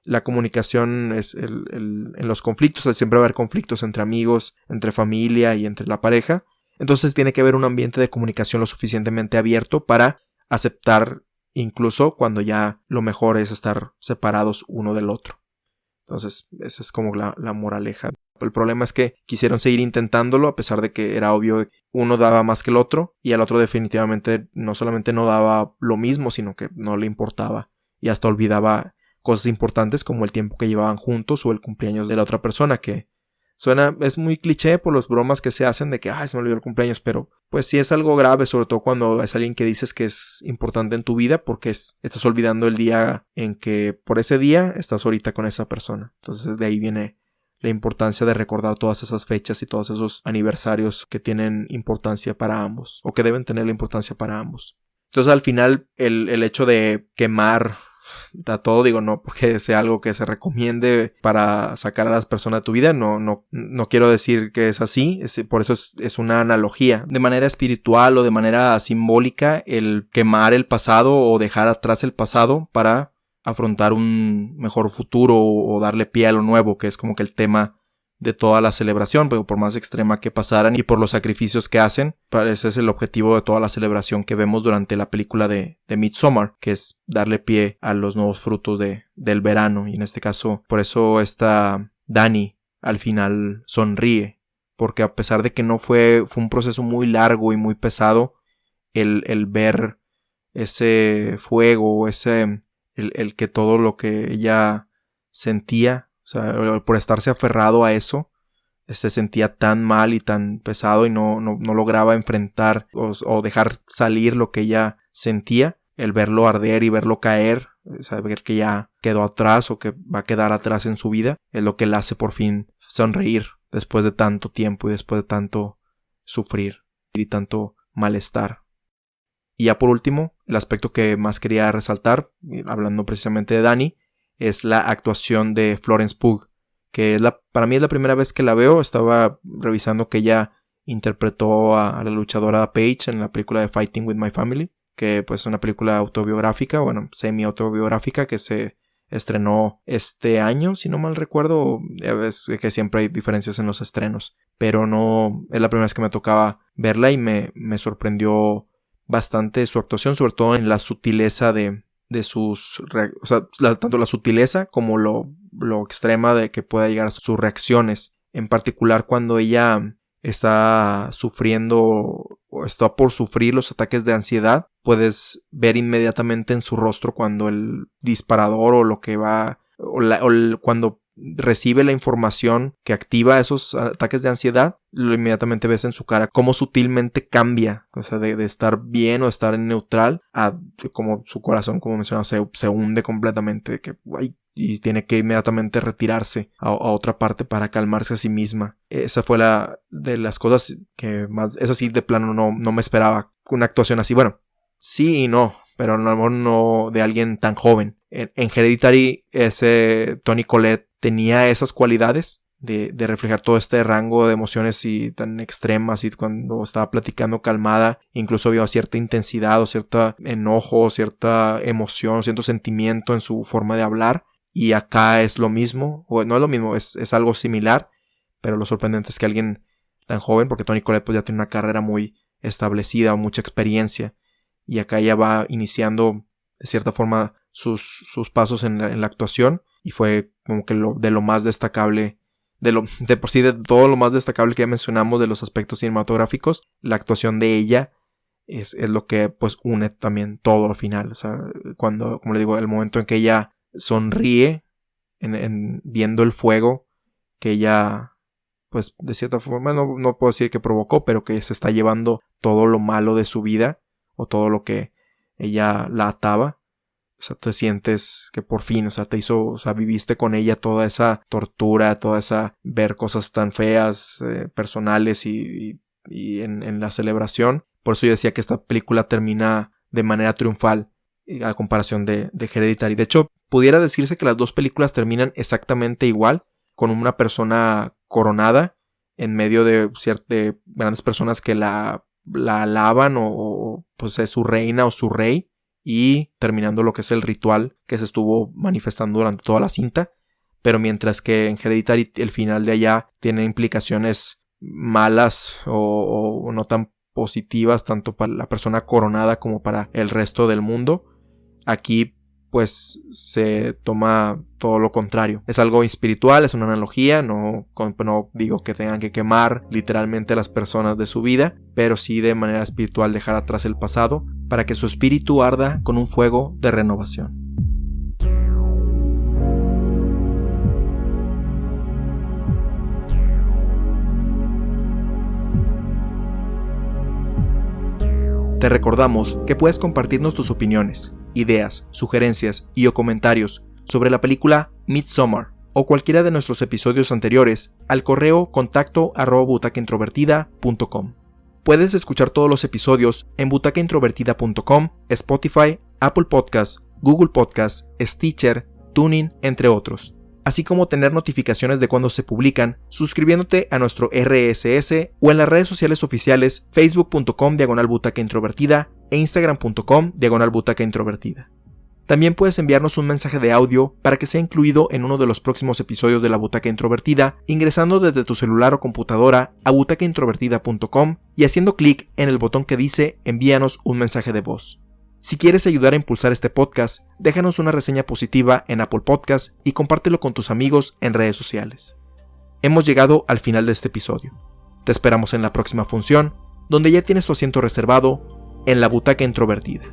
La comunicación es en los conflictos, siempre va a haber conflictos entre amigos, entre familia y entre la pareja. Entonces tiene que haber un ambiente de comunicación lo suficientemente abierto para aceptar incluso cuando ya lo mejor es estar separados uno del otro. Entonces esa es como la moraleja. El problema es que quisieron seguir intentándolo a pesar de que era obvio que uno daba más que el otro y al otro definitivamente no solamente no daba lo mismo, sino que no le importaba y hasta olvidaba cosas importantes como el tiempo que llevaban juntos o el cumpleaños de la otra persona, que es muy cliché por las bromas que se hacen de que se me olvidó el cumpleaños, pero pues sí es algo grave, sobre todo cuando es alguien que dices que es importante en tu vida porque estás olvidando el día en que por ese día estás ahorita con esa persona. Entonces de ahí viene la importancia de recordar todas esas fechas y todos esos aniversarios que tienen importancia para ambos o que deben tener la importancia para ambos. Entonces al final el hecho de quemar a todo, digo, no porque sea algo que se recomiende para sacar a las personas de tu vida, no quiero decir que es así, por eso es una analogía. De manera espiritual o de manera simbólica, el quemar el pasado o dejar atrás el pasado para afrontar un mejor futuro o darle pie a lo nuevo, que es como que el tema de toda la celebración, pero por más extrema que pasaran y por los sacrificios que hacen, ese es el objetivo de toda la celebración que vemos durante la película de Midsommar, que es darle pie a los nuevos frutos del verano, y en este caso, por eso esta Dani al final sonríe, porque a pesar de que no fue un proceso muy largo y muy pesado, el ver ese fuego, el que todo lo que ella sentía, o sea, por estarse aferrado a eso, se sentía tan mal y tan pesado y no lograba enfrentar o dejar salir lo que ella sentía, el verlo arder y verlo caer, saber que ya quedó atrás o que va a quedar atrás en su vida, es lo que le hace por fin sonreír después de tanto tiempo y después de tanto sufrir y tanto malestar. Y ya por último, el aspecto que más quería resaltar, hablando precisamente de Dani, es la actuación de Florence Pugh, que para mí es la primera vez que la veo. Estaba revisando que ella interpretó a la luchadora Paige en la película de Fighting with My Family, que pues es una película autobiográfica, bueno, semi-autobiográfica que se estrenó este año, si no mal recuerdo. Es que siempre hay diferencias en los estrenos, pero no es la primera vez que me tocaba verla y me sorprendió bastante su actuación, sobre todo en la sutileza de sus, o sea, tanto la sutileza como lo extrema de que pueda llegar a sus reacciones, en particular cuando ella está sufriendo o está por sufrir los ataques de ansiedad, puedes ver inmediatamente en su rostro cuando el disparador o lo que va cuando recibe la información que activa esos ataques de ansiedad, lo inmediatamente ves en su cara cómo sutilmente cambia, o sea, de estar bien o estar en neutral a como su corazón, como mencionaba, se hunde completamente, y tiene que inmediatamente retirarse a otra parte para calmarse a sí misma. Esa fue de las cosas que más, esa sí de plano no me esperaba una actuación así. Bueno, sí y no, pero a lo mejor no de alguien tan joven. En Hereditary, ese Toni Collette tenía esas cualidades de reflejar todo este rango de emociones y tan extremas, y cuando estaba platicando calmada, incluso había cierta intensidad o cierto enojo, cierta emoción, cierto sentimiento en su forma de hablar, y acá es lo mismo, o no es lo mismo, es algo similar, pero lo sorprendente es que alguien tan joven, porque Toni Collette pues ya tiene una carrera muy establecida, mucha experiencia, y acá ella va iniciando de cierta forma sus pasos en la actuación, y fue como que de lo más destacable, de por sí de todo lo más destacable que ya mencionamos de los aspectos cinematográficos, la actuación de ella es lo que pues une también todo al final. O sea, cuando, como le digo, el momento en que ella sonríe viendo el fuego que ella pues de cierta forma no puedo decir que provocó, pero que se está llevando todo lo malo de su vida o todo lo que ella la ataba, sea, te sientes que por fin, o sea, te hizo, o sea, viviste con ella toda esa tortura, toda esa, ver cosas tan feas, personales y en la celebración. Por eso yo decía que esta película termina de manera triunfal a comparación de Hereditary. De hecho, pudiera decirse que las dos películas terminan exactamente igual, con una persona coronada en medio de grandes personas que la alaban o pues es su reina o su rey, y terminando lo que es el ritual que se estuvo manifestando durante toda la cinta. Pero mientras que en Hereditary el final de allá tiene implicaciones malas o no tan positivas tanto para la persona coronada como para el resto del mundo, aquí pues se toma todo lo contrario. Es algo espiritual, es una analogía, no digo que tengan que quemar literalmente a las personas de su vida, pero sí de manera espiritual dejar atrás el pasado para que su espíritu arda con un fuego de renovación. Te recordamos que puedes compartirnos tus opiniones, ideas, sugerencias y o comentarios sobre la película Midsommar o cualquiera de nuestros episodios anteriores al correo contacto@butacaintrovertida.com. Puedes escuchar todos los episodios en butacaintrovertida.com, Spotify, Apple Podcasts, Google Podcasts, Stitcher, TuneIn, entre otros, así como tener notificaciones de cuando se publican suscribiéndote a nuestro RSS o en las redes sociales oficiales facebook.com/butacaintrovertida e instagram.com/butacaintrovertida. También puedes enviarnos un mensaje de audio para que sea incluido en uno de los próximos episodios de La Butaca Introvertida ingresando desde tu celular o computadora a butacaintrovertida.com y haciendo clic en el botón que dice envíanos un mensaje de voz. Si quieres ayudar a impulsar este podcast, déjanos una reseña positiva en Apple Podcasts y compártelo con tus amigos en redes sociales. Hemos llegado al final de este episodio. Te esperamos en la próxima función, donde ya tienes tu asiento reservado en La Butaca Introvertida.